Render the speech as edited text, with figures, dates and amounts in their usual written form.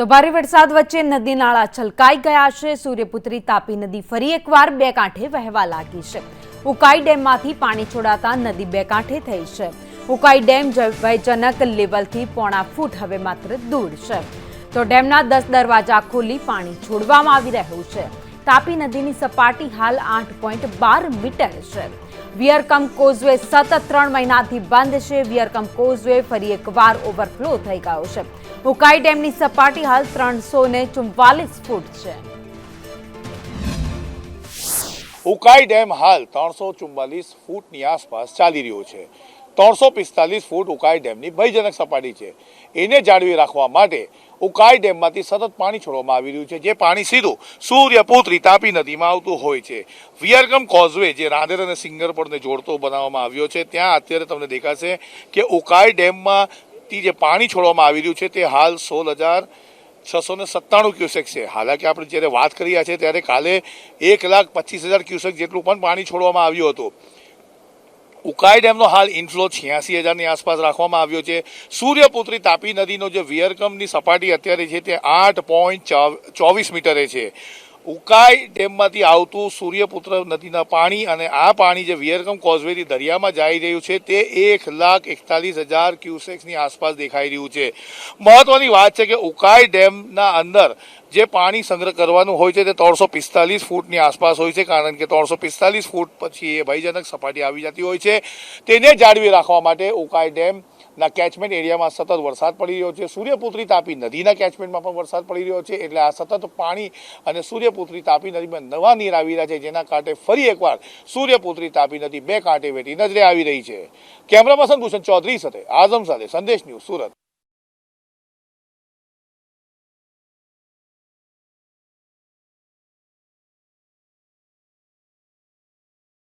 તો ભારે વરસાદ વચ્ચે નદી નાળા છલકાઈ ગયા છે। સૂર્યપુત્રી તાપી નદી ફરી એકવાર બે કાંઠે વહેવા લાગી છે। ઉકાઈ ડેમમાંથી પાણી છોડાતા નદી બે કાંઠે થઈ છે। ઉકાઈ ડેમ ભયજનક લેવલથી પોણા ફૂટ હવે માત્ર દૂર છે। તો ડેમના 10 દરવાજા ખોલી પાણી છોડવામાં આવી રહ્યું છે। તાપી નદીની સપાટી હાલ 8.12 મીટર છે। વિયરકમ કોઝવે સતત 3 મહિનાથી બંધ છે। વિયરકમ કોઝવે ફરી એકવાર ઓવરફ્લો થઈ ગયો છે। ઉકાઈ ડેમની સપાટી હાલ 344 ફૂટ છે। ઉકાઈ ડેમ હાલ 344 ફૂટની આસપાસ ચાલી રહ્યો છે। 345 ફૂટ ઉકાઈ ડેમની ભયજનક સપાટી છે। એને જાળવી રાખવા માટે ઉકાઈ ડેમમાંથી સતત પાણી છોડવામાં આવી રહ્યું છે, જે પાણી સીધું સૂર્યપુત્રી તાપી નદીમાં આવતું હોય છે। વિયરકમ કોઝવે જે રાંદેર અને સિંગરપોરને જોડતો બનાવવામાં આવ્યો છે, ત્યાં અત્યારે તમને દેખાશે કે ઉકાઈ ડેમમાંથી જે પાણી છોડવામાં આવી રહ્યું છે તે હાલ 16,697 ક્યુસેક છે। હાલાકી આપણે જ્યારે વાત કરી રહ્યા છીએ ત્યારે કાલે 1,25,000 ક્યુસેક જેટલું પણ પાણી છોડવામાં આવ્યું હતું। ઉકાઈ ડેમનો હાલ ઇનફ્લો 86,000ની આસપાસ રાખવામાં આવ્યો છે। સૂર્યપુત્રી તાપી નદીનો જે વિયરકમની સપાટી અત્યારે છે તે 8.24 મીટરે છે। ઉકાઈ ડેમમાંથી આવતું સૂર્યપુત્ર નદીના પાણી અને આ પાણી જે વિયરકમ કોઝવેથી દરિયામાં જઈ રહ્યું છે તે 1,41,000 ક્યુસેક્સની આસપાસ દેખાઈ રહ્યું છે। મહત્વની વાત છે કે ઉકાઈ ડેમના અંદર જે પાણી સંગ્રહ કરવાનું હોય છે તે 345 ફૂટની આસપાસ હોય છે, કારણ કે 345 ફૂટ પછી એ ભયજનક સપાટી આવી જતી હોય છે। તેને જાળવી રાખવા માટે ઉકાઈ ડેમના કેચમેન્ટ એરિયામાં સતત વરસાદ પડી રહ્યો છે। સૂર્યપુત્રી તાપી નદીના કેચમેન્ટમાં પણ વરસાદ પડી રહ્યો છે, એટલે આ સતત પાણી અને સૂર્યપુત્રી તાપી નદીમાં નવા નીર આવી રહ્યા છે, જેના કાંઠે ફરી એકવાર સૂર્યપુત્રી તાપી નદી બે કાંઠે વેઠી નજરે આવી રહી છે। કેમેરામાં ભૂષણ ચૌધરી સાથે આઝમ સાથે સંદેશ ન્યૂઝ, સુરત।